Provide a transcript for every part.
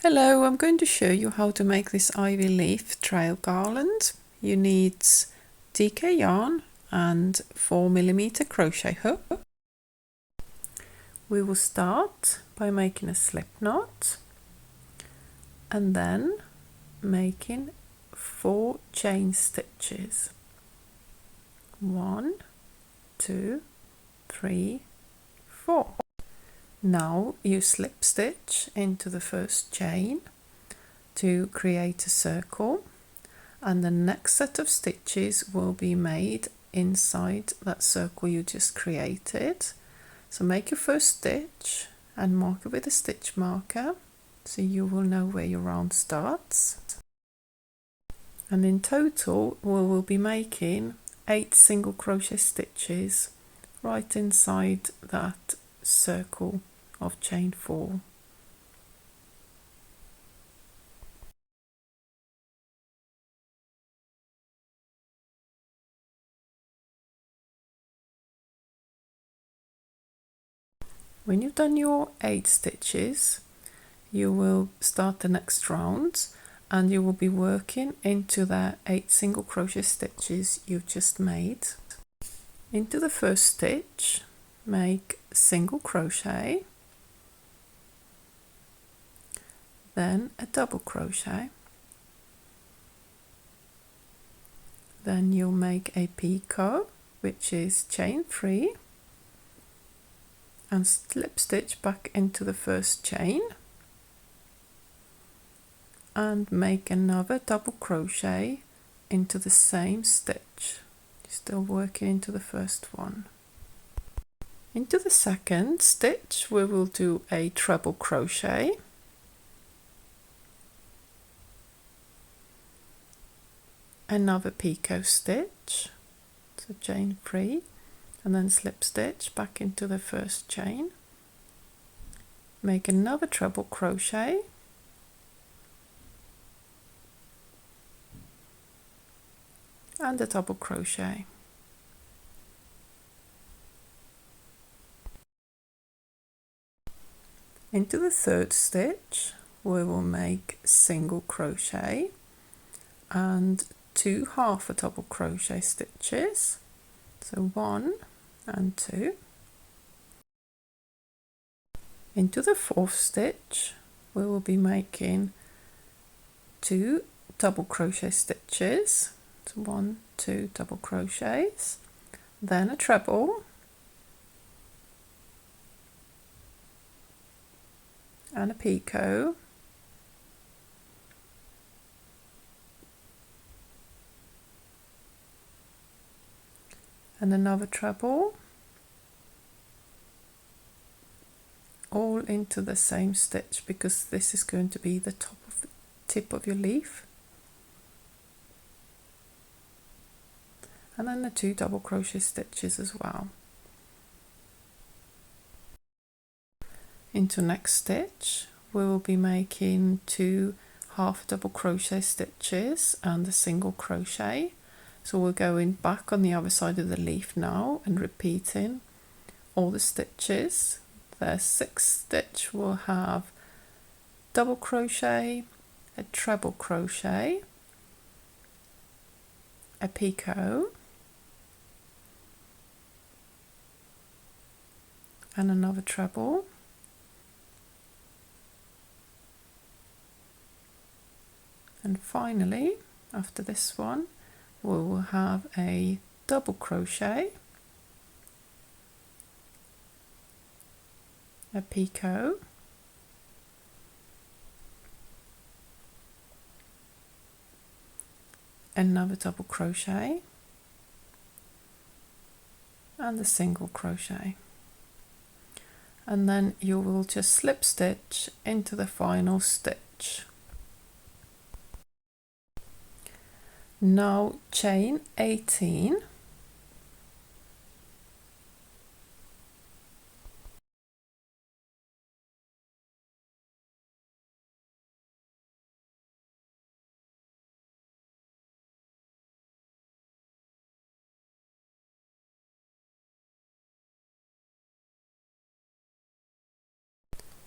Hello, I'm going to show you how to make this ivy leaf trail garland. You need decor yarn and 4mm crochet hook. We will start by making a slip knot and then making 4 chain stitches. 1, 2, 3, 4. Now you slip stitch into the first chain to create a circle, and the next set of stitches will be made inside that circle you just created. So make your first stitch and mark it with a stitch marker so you will know where your round starts. And in total we will be making 8 single crochet stitches right inside that circle of chain 4. When you've done your 8 stitches, you will start the next round and you will be working into the 8 single crochet stitches you've just made. Into the first stitch, make single crochet, then a double crochet, then you'll make a picot, which is chain 3, and slip stitch back into the first chain and make another double crochet into the same stitch. You're still working into the first one. Into the second stitch we will do a treble crochet, another picot stitch, so chain 3, and then slip stitch back into the first chain, make another treble crochet, and a double crochet. Into the third stitch we will make single crochet and 2 half a double crochet stitches, so 1 and 2. Into the fourth stitch we will be making 2 double crochet stitches, so 1, 2 double crochets, then a treble and a picot, and another treble, all into the same stitch because this is going to be the top of the tip of your leaf, and then the 2 double crochet stitches as well. Into next stitch we will be making 2 half double crochet stitches and a single crochet, so we're going back on the other side of the leaf now and repeating all the stitches. The sixth stitch will have double crochet, a treble crochet, a picot, and another treble, and finally after this one we will have a double crochet, a picot, another double crochet, and a single crochet, and then you will just slip stitch into the final stitch. Now chain 18,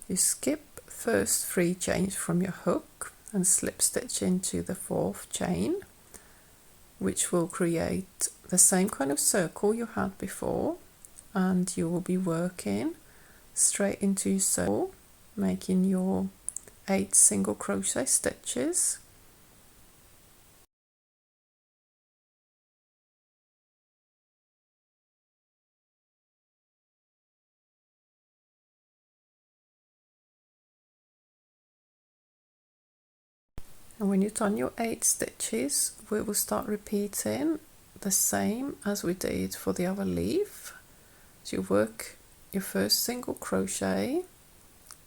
you skip first 3 chains from your hook and slip stitch into the 4th chain, which will create the same kind of circle you had before, and you will be working straight into your circle, making your 8 single crochet stitches. And when you've done your 8 stitches, we will start repeating the same as we did for the other leaf. So you work your first single crochet,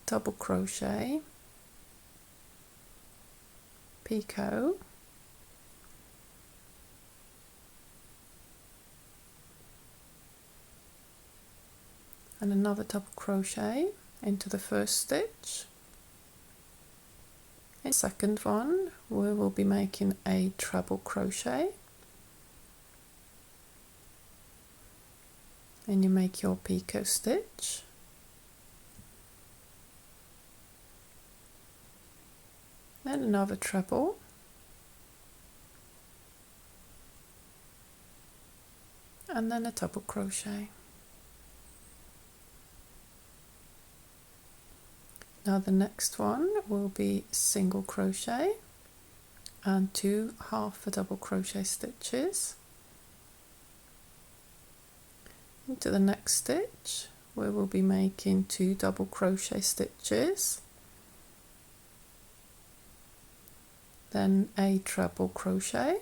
double crochet, picot, and another double crochet into the first stitch. In the second one, we will be making a treble crochet, and you make your picot stitch, then another treble, and then a double crochet. Now the next one will be single crochet and 2 half a double crochet stitches. Into the next stitch we will be making 2 double crochet stitches, then a treble crochet,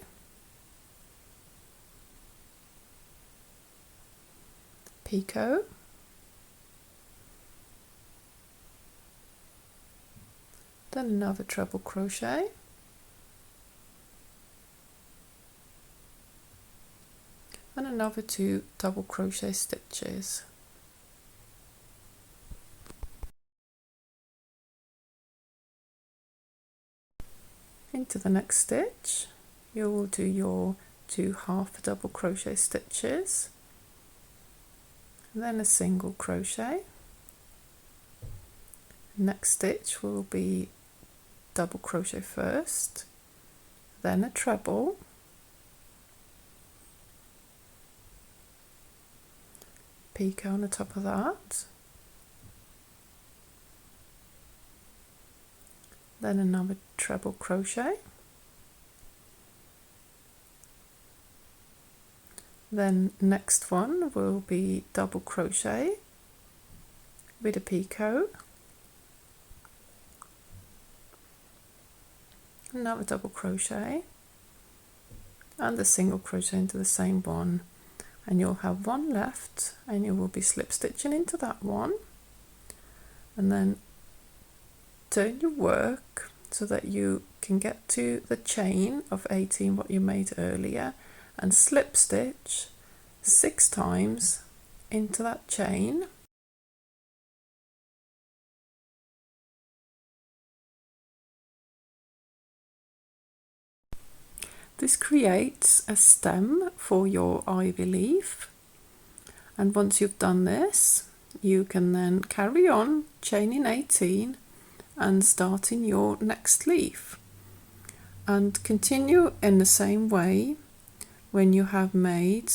picot, then another treble crochet, and another 2 double crochet stitches. Into the next stitch you will do your 2 half double crochet stitches, then a single crochet. Next stitch will be double crochet first, then a treble, picot on the top of that, then another treble crochet, then next one will be double crochet with a picot, another double crochet, and a single crochet into the same one, and you'll have one left, and you will be slip stitching into that one, and then turn your work so that you can get to the chain of 18 what you made earlier, and slip stitch 6 times into that chain. This creates a stem for your ivy leaf, and once you've done this you can then carry on chaining 18 and starting your next leaf, and continue in the same way when you have made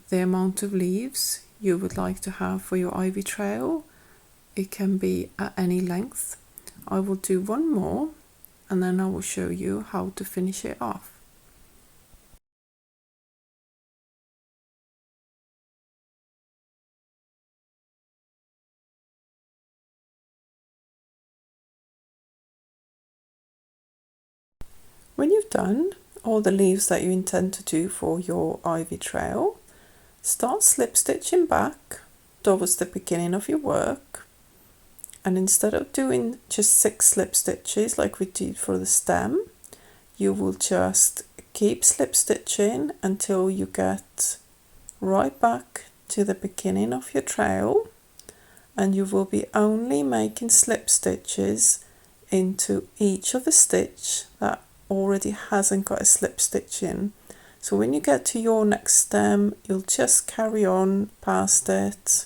the amount of leaves you would like to have for your ivy trail. It can be at any length. I will do one more and then I will show you how to finish it off. When you've done all the leaves that you intend to do for your ivy trail, start slip stitching back towards the beginning of your work, and instead of doing just 6 slip stitches like we did for the stem, you will just keep slip stitching until you get right back to the beginning of your trail, and you will be only making slip stitches into each of the stitch that already hasn't got a slip stitch in. So when you get to your next stem, you'll just carry on past it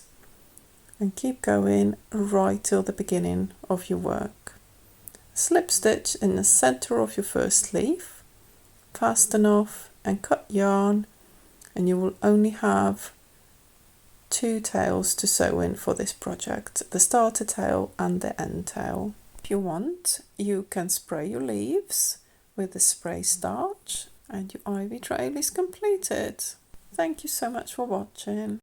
and keep going right till the beginning of your work. Slip stitch in the center of your first leaf, fasten off and cut yarn, and you will only have 2 tails to sew in for this project, the starter tail and the end tail. If you want, you can spray your leaves with the spray starch and your ivy trail is completed. Thank you so much for watching.